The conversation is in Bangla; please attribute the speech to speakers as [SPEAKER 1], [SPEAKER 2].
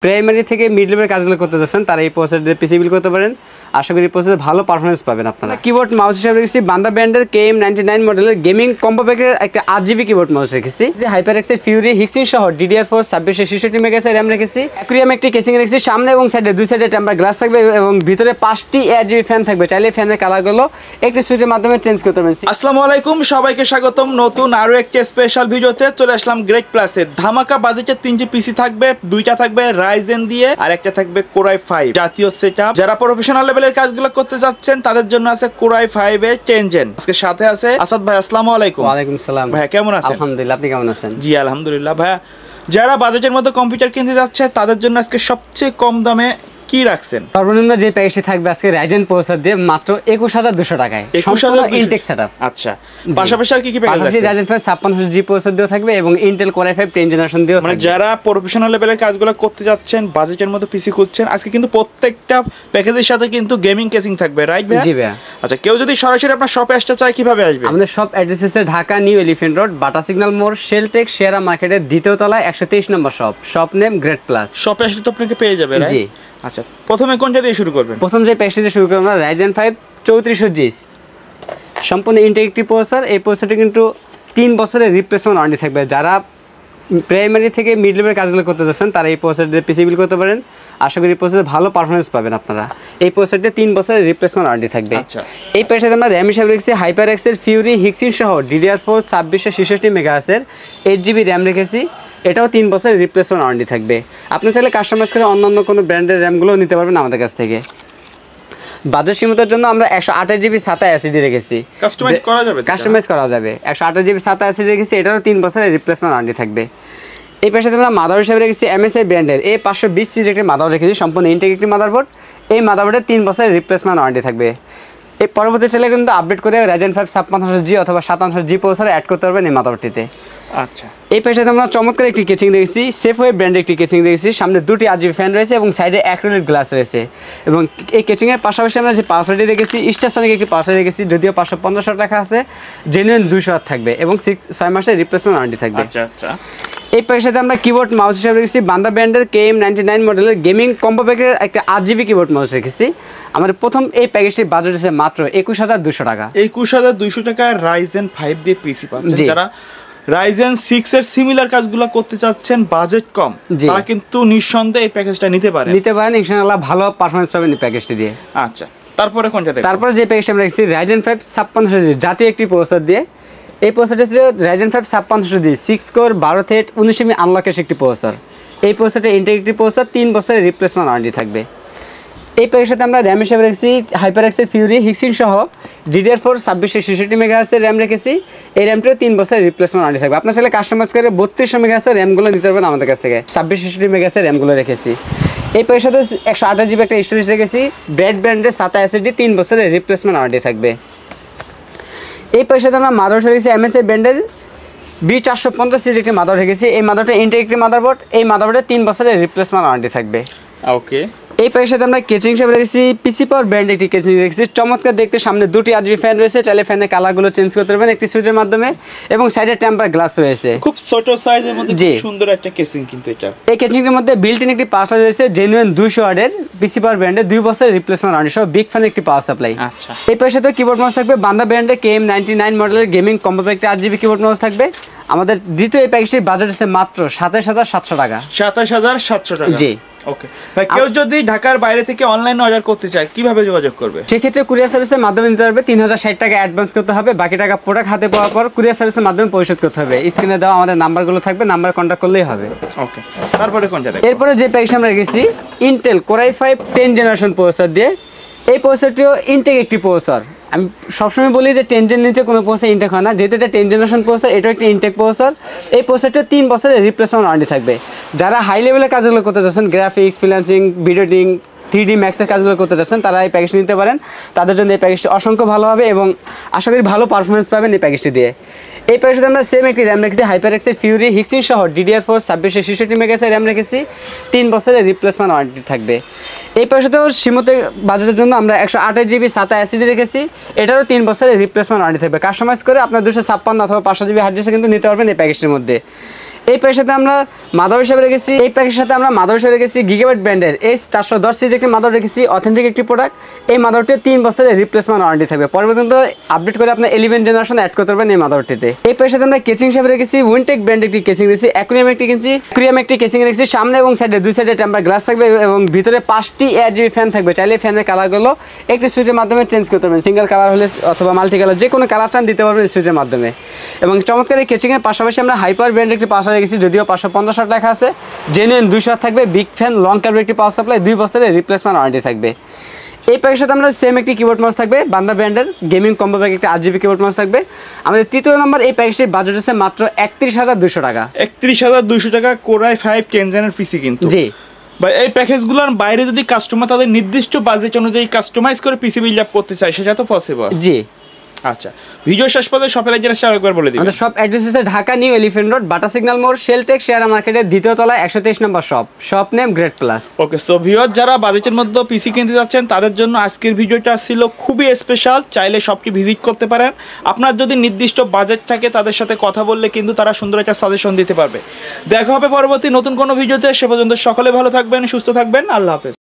[SPEAKER 1] প্রাইমারি থেকে মিড লেভেলের কাজগুলো করতে যাচ্ছেন তারা এই প্রসেসর দিয়ে পিসি বিল করতে পারেন। আশা করি প্রসেসরে ভালো পারফরম্যান্স পাবেন আপনারা। কিবোর্ড মাউস হিসেবে রেখেছি বান্দা ব্র্যান্ডের KM99 মডেলের গেমিং কম্বো প্যাকের একটা 8GB কিবোর্ড মাউস রেখেছি। যে হাইপারএক্সের ফিউরি হিক্সিন সহ DDR4 2666 মেগাহার্টজ RAM রেখেছি। অ্যাকুরিয়াম একটি কেসিং রেখেছি, সামনে এবং সাইডে দুই সাইডে টেম্পার গ্লাস থাকবে এবং ভিতরে 5টি 8GB ফ্যান থাকবে। চাইলে ফ্যানের কালারগুলো একটি সুইচের মাধ্যমে চেঞ্জ করতে পারেন।
[SPEAKER 2] আসসালামু আলাইকুম, সবাইকে স্বাগতম নতুন আরো একটি স্পেশাল ভিডিওতে। চলে আসলাম গ্রেট প্লাসে। ধামাকা বাজেটের 3টি পিসি থাকবে, দুইটা থাকবে রাইজেন দিয়ে আর একটা থাকবে কোরাই 5 জাতীয় সেটআপ। যারা প্রফেশনাল লেভেলের কাজগুলো করতে যাচ্ছেন তাদের জন্য আছে কোরাই 5 এর 10 জেন। আজকে সাথে আছে আসাদ ভাই। আসসালামু আলাইকুম।
[SPEAKER 1] ওয়া আলাইকুম সালাম।
[SPEAKER 2] ভাই কেমন আছেন?
[SPEAKER 1] আলহামদুলিল্লাহ, আপনি কেমন আছেন?
[SPEAKER 2] জি আলহামদুলিল্লাহ। ভাই যারা বাজেটের মধ্যে কম্পিউটার কিনতে যাচ্ছে তাদের জন্য আজকে সবচেয়ে কম দামে কি রাখছেন?
[SPEAKER 1] সর্বনিম্ন যে প্যাকেজটি থাকবে আজকে রাইজেন প্রসেসর দিয়ে মাত্র 21200 টাকায়, সম্পূর্ণ ইনটেক সেটআপ।
[SPEAKER 2] আচ্ছা, পাশাপাশি আর কি কি প্যাকেজ আছে?
[SPEAKER 1] রাইজেন 5 5600G প্রসেসর দিয়েও থাকবে এবং ইন্টেল কোরাই 5 10 জেনারেশন দিয়েও থাকবে।
[SPEAKER 2] মানে যারা প্রফেশনাল লেভেলের কাজগুলো করতে যাচ্ছেন, বাজেটের মধ্যে পিসি খুঁজছেন, আজকে কিন্তু প্রত্যেকটা প্যাকেজের সাথে কিন্তু গেমিং কেসিং থাকবে, রাইট ভাই?
[SPEAKER 1] জি ভাই।
[SPEAKER 2] আচ্ছা, কেউ যদি সরাসরি আপনার শপে আসতে চায় কিভাবে আসবে?
[SPEAKER 1] আমাদের শপ অ্যাড্রেস হচ্ছে Dhaka new elephant road, Bata signal মোড়, শেলটেক শেয়ারা মার্কেটের দ্বিতীয় তলায় 123 নম্বর shop. Shop name great plus.
[SPEAKER 2] শপে আসলে তো আপনাকে পেয়ে যাবে, রাইট?
[SPEAKER 1] জি।
[SPEAKER 2] আচ্ছা, প্রথমে কোনটা দিয়ে শুরু করবেন?
[SPEAKER 1] প্রথম যে প্যাকেজটি দিয়ে শুরু করব আমরা রাইজেন 5 3400G, সম্পূর্ণ ইন্টিগ্রেটেড প্রসেসর। এই প্রসেসরটি কিন্তু 3 বছরের রিপ্লেসমেন্ট ওয়ারেন্টি থাকবে। যারা প্রাইমারি থেকে মিড লেভেলের কাজগুলো করতে যাচ্ছেন তারা এই প্রসেসর দিয়ে পিসি বিল করতে পারেন। আশা করি প্রসেসরে ভালো পারফরম্যান্স পাবেন আপনারা। এই প্রসেসরটি 3 বছরের রিপ্লেসমেন্ট ওয়ারেন্টি থাকবে।
[SPEAKER 2] আচ্ছা,
[SPEAKER 1] এই প্যাকেজে আমরা র্যাম হিসাবে রেখেছি হাইপারএক্সের ফিউরি হিক্সিন সহ DDR4 2666 মেগাহার্টজের 8GB র্যাম রেখেছি। এটাও 3 বছরের রিপ্লেসমেন্ট ওয়ারেন্টি থাকবে। আপনি চাইলে কাস্টমাইজ করে অন্যান্য কোনো ব্র্যান্ডের র্যামগুলোও নিতে পারবেন আমাদের কাছ থেকে। বাজেট সীমিতের জন্য আমরা 128GB SATA SSD রেখেছি।
[SPEAKER 2] কাস্টমাইজ করা যাবে?
[SPEAKER 1] কাস্টমাইজ করা যাবে। 128GB SATA SSD রেখেছি, এটারও 3 বছরের রিপ্লেসমেন্ট ওয়ারেন্টি থাকবে। এই পাশে আমরা মাদার হিসেবে রেখেছি MSI ব্র্যান্ডের A520 সিরিজের একটি মাদার রেখেছি, সম্পূর্ণ ইন্টিগ্রেটেড মাদারবোর্ড। এই মাদারবোর্ডে 3 বছরের রিপ্লেসমেন্ট ওয়ারেন্টি থাকবে। এই পরবর্তী চাইলে কিন্তু আপডেট করে রাইজেন 5 5600G অথবা 5700G প্রসেসর অ্যাড করতে পারবেন এই মাদারবোর্ডটিতে।
[SPEAKER 2] আচ্ছা,
[SPEAKER 1] এই পাশে আমরা চমৎকার একটি কেচিং রেখেছি, সেফওয়ে ব্র্যান্ডের একটি কেচিং রেখেছি। সামনে 2টি RGB ফ্যান রয়েছে এবং সাইডে অ্যাক্রিলিক গ্লাস রয়েছে। এবং এই কেচিংয়ের পাশাপাশি আমরা যে পাসওয়ার্ডটি রেখেছি, স্টারসনিক একটি পাসওয়ার্ড রেখেছি, যদিও 500-1500 টাকা আছে, জেনুইন 200 থাকবে এবং 6 মাসের রিপ্লেসমেন্ট ওয়ারেন্টি থাকবে।
[SPEAKER 2] আচ্ছা আচ্ছা।
[SPEAKER 1] এই প্যাকের সাথে আমরা কিবোর্ড মাউস হিসেবে রেখেছি বান্দা ব্র্যান্ডের KM99 মডেলের গেমিং কম্বো প্যাকের একটা 8GB কিবোর্ড মাউস রেখেছি। আমাদের প্রথম এই প্যাকেজটির বাজেট আছে মাত্র 21200 টাকা।
[SPEAKER 2] 21200 টাকায় রাইজেন 5 দিয়ে পিসি পাচ্ছেন। যারা রাইজেন 6 এর সিমিলার কাজগুলো করতে চাচ্ছেন, বাজেট কম, তারা কিন্তু নিঃসন্দেহে এই প্যাকেজটা নিতে পারেন
[SPEAKER 1] ইনশাআল্লাহ। ভালো পারফরম্যান্স পাবেন এই প্যাকেজটি দিয়ে।
[SPEAKER 2] আচ্ছা, তারপরে কোনটা দেখব?
[SPEAKER 1] তারপরে যে প্যাকেজটা আমরা রেখেছি রাইজেন 5 5600G জাতীয় একটি প্রসেসর দিয়ে। এই প্রসেসরটি হচ্ছে রাইজেন 5 5600G 6 কোর 12 থ্রেড 19 আনলকের একটি প্রসেসর। এই প্রসেসরটা ইন্টিগ্রেটেড প্রসেসর, 3 বছরের রিপ্লেসমেন্ট ওয়ারেন্টি থাকবে। এই প্যাকেজের সাথে আমরা র্যাম হিসেবে রেখেছি হাইপারএক্সের ফিউরি হিক্সিন সহ DDR4 2666 মেগাহার্টজের র্যাম রেখেছি। এই র্যামটিও 3 বছরের রিপ্লেসমেন্ট ওয়ারেন্টি থাকবে। আপনার চাইলে কাস্টমাইজ করে 3200 মেগাহার্টজের র্যামগুলো নিতে পারবেন আমাদের কাছ থেকে। 2666 মেগাহার্টজের র্যামগুলো রেখেছি। এই প্যাকেজের সাথে 128GB একটা স্টোরেজ রেখেছি। ব্র্যান্ডের SATA SSD 3 বছরের রিপ্লেসমেন্ট ওয়ারেন্টি থাকবে। এই প্যাকেজের সাথে আমরা মাদার রেখেছি MSI ব্র্যান্ডের B450 সিরিজের একটি মাদার রেখেছি। এই মাদারটা ইন্টিগ্রেটেড মাদারবোর্ড। এই মাদারবোর্ডে 3 বছরের রিপ্লেসমেন্ট ওয়ারেন্টি থাকবে।
[SPEAKER 2] ওকে।
[SPEAKER 1] এই প্যাকের সাথে আমরা কেচিং হিসেবে রেখেছি পিসি পাওয়ার ব্র্যান্ড একটি কেচিং রেখেছি। চমৎকার দেখতে, সামনে 2টি RGB ফ্যান রয়েছে, চাইলে ফ্যানের কালারগুলো চেঞ্জ করতে পারবেন একটি সুইচের মাধ্যমে এবং সাইডে টেম্পার গ্লাস রয়েছে।
[SPEAKER 2] খুব ছোট সাইজের মধ্যে খুব সুন্দর একটা কেচিং কিন্তু এটা। এই
[SPEAKER 1] কেচিংটির মধ্যে বিল্ট ইন একটি পাওয়ার সাপ্লাই রয়েছে, জেনুইন 200 ওয়াটের পিসি পাওয়ার ব্র্যান্ডের 2 বছরের রিপ্লেসমেন্ট ওয়ারেন্টি সহ বিগ ফ্যান একটি পাওয়ার সাপ্লাই।
[SPEAKER 2] আচ্ছা।
[SPEAKER 1] এই প্যাকের সাথে কিবোর্ড মাউস থাকবে বান্দা ব্র্যান্ডের KM99 মডেলের gaming combo pack 8GB keyboard mouse থাকবে। আমাদের দ্বিতীয় এই প্যাকেজটির বাজেট আছে মাত্র 27700 টাকা।
[SPEAKER 2] 27700 টাকা।
[SPEAKER 1] জি।
[SPEAKER 2] ওকে ভাই, কেউ যদি ঢাকার বাইরে থেকে অনলাইনে অর্ডার করতে চায় কিভাবে যোগাযোগ করবে?
[SPEAKER 1] সেক্ষেত্রে কুরিয়ার সার্ভিসের মাধ্যমে নিতে পারবে। 3060 টাকা অ্যাডভান্স করতে হবে, বাকি টাকা প্রোডাক্ট হাতে পাওয়ার পর কুরিয়ার সার্ভিসের মাধ্যমে পরিশোধ করতে হবে। স্ক্রিনে দেওয়া আমাদের নাম্বারগুলো থাকবে, নাম্বার কন্ট্যাক্ট করলেই হবে।
[SPEAKER 2] ওকে, তারপরে কোনটা দেখব?
[SPEAKER 1] এরপরে যে প্যাকেজ আমরা রেখেছি ইন্টেল কোরাই 5 10 জেনারেশন প্রসেসর দিয়ে। এই প্রসেসরটিও ইনটেক একটি প্রসেসর। আমি সবসময় বলি যে 10 জেন নিচে কোনো প্রসেসর ইনটেক হয় না, যেহেতু এটা 10 জেনারেশন প্রসেসর, এটাও একটি ইনটেক প্রসেসর। এই প্রসেসরটা 3 বছরের রিপ্লেসমেন্ট ওয়ারেন্টি থাকবে। যারা হাই লেভেলের কাজগুলো করতে চাচ্ছেন, graphics, freelancing, video editing, 3D ম্যাক্সের কাজগুলো করতে চাচ্ছেন, তারা এই প্যাকেজটি নিতে পারেন। তাদের জন্য এই প্যাকেজটি অসংখ্য ভালো হবে এবং আশা করি ভালো পারফরমেন্স পাবেন এই প্যাকেজটি দিয়ে। এই প্যাকেজে আমরা সেম একটি র্যাম রেখেছি হাইপারএক্সের ফিউরি হিক্সিন সহ DDR4 2666 মেগাহার্টজের র্যাম রেখেছি। 3 বছরের রিপ্লেসমেন্ট ওয়ারেন্টি থাকবে। এই প্যাকেজেও সীমিত বাজেটের জন্য আমরা 128GB SATA SSD রেখেছি। এটারও 3 বছরের রিপ্লেসমেন্ট ওয়ারেন্টি থাকবে। কাস্টমাইজ করে আপনার 256 অথবা 500GB হার্ড ডিস্ক কিন্তু নিতে পারবেন এই প্যাকেজটির মধ্যে। এই প্যাকের সাথে আমরা মাদার হিসেবে রেখেছি গিগাবাইট ব্র্যান্ডের H410 সিরিজ একটি মাদার রেখেছি, অথেন্টিক একটি প্রোডাক্ট। এই মাদারটি 3 বছরের রিপ্লেসমেন্ট ওয়ারেন্টি থাকবে, পরবর্তীতে আপডেট করে আপনার 11 জেনারেশন অ্যাড করতে পারবেন এই মাদারটিতে। এই প্যাকের সাথে আমরা কেচিং হিসেবে রেখেছি উইনটেক ব্র্যান্ড একটি কেচিং রেখেছি, অ্যাকুরিয়াম একটি কেচিং রেখেছি। সামনে এবং সাইডে দুই সাইডে টেম্পার গ্লাস থাকবে এবং ভিতরে 5টি RGB ফ্যান থাকবে। চাইলে ফ্যানের কালারগুলো একটি সুইচের মাধ্যমে চেঞ্জ করতে পারবেন, সিঙ্গেল কালার হলে অথবা মাল্টি কালার যে কোনো কালার চান দিতে পারবেন সুইচের মাধ্যমে। এবং চমৎকার এই কেচিংয়ের পাশাপাশি আমরা হাইপার ব্র্যান্ড একটি পাশা রেখেছি, যদিও 550 ওয়াট লেখা আছে, জেনুইন 200 ওয়াট থাকবে, বিগ ফ্যান লং কেবল একটি পাওয়ার সাপ্লাই, 2 বছরের রিপ্লেসমেন্ট ওয়ারেন্টি থাকবে। এই প্যাকের সাথে আমরা সেম একটি কিবোর্ড মাউস থাকবে, বান্দা ব্র্যান্ডের গেমিং কম্বো প্যাক একটি 8GB কিবোর্ড মাউস থাকবে। আমাদের তৃতীয় নম্বর এই প্যাকেজটির বাজেট আছে মাত্র 31,200 টাকা।
[SPEAKER 2] 31,200 টাকা কোরাই 5 কেনজেনের পিসি কিন্তু।
[SPEAKER 1] জি
[SPEAKER 2] ভাই, এই প্যাকেজগুলোর বাইরে যদি কাস্টমার তাদের নির্দিষ্ট বাজেট অনুযায়ী কাস্টমাইজ করে পিসি বিল্ড আপ করতে চায়, সেটা তো পসিবল।
[SPEAKER 1] জি
[SPEAKER 2] আচ্ছা, ভিডিও শেষ পর্যন্ত শপের অ্যাড্রেসটা আরেকবার বলে দিবেন।
[SPEAKER 1] আমাদের শপ অ্যাড্রেস আছে Dhaka new elephant road, Bata signal মোড়, শেলটেক শেয়ার মার্কেটের দ্বিতীয় তলায় 123 নম্বর শপ নেম গ্রেট প্লাস।
[SPEAKER 2] ওকে, সো ভিউয়ার যারা বাজেটের মধ্যে পিসি কিনতে যাচ্ছেন তাদের জন্য আজকের ভিডিওটা ছিল খুবই স্পেশাল। চাইলে শপটি ভিজিট করতে পারেন। আপনার যদি নির্দিষ্ট বাজেট থাকে তাদের সাথে কথা বললে কিন্তু তারা সুন্দর একটা সাজেশন দিতে পারবে। দেখা হবে পরবর্তী নতুন কোনো ভিডিওতে। সে পর্যন্ত সকলে ভালো থাকবেন, সুস্থ থাকবেন। আল্লাহ হাফেজ।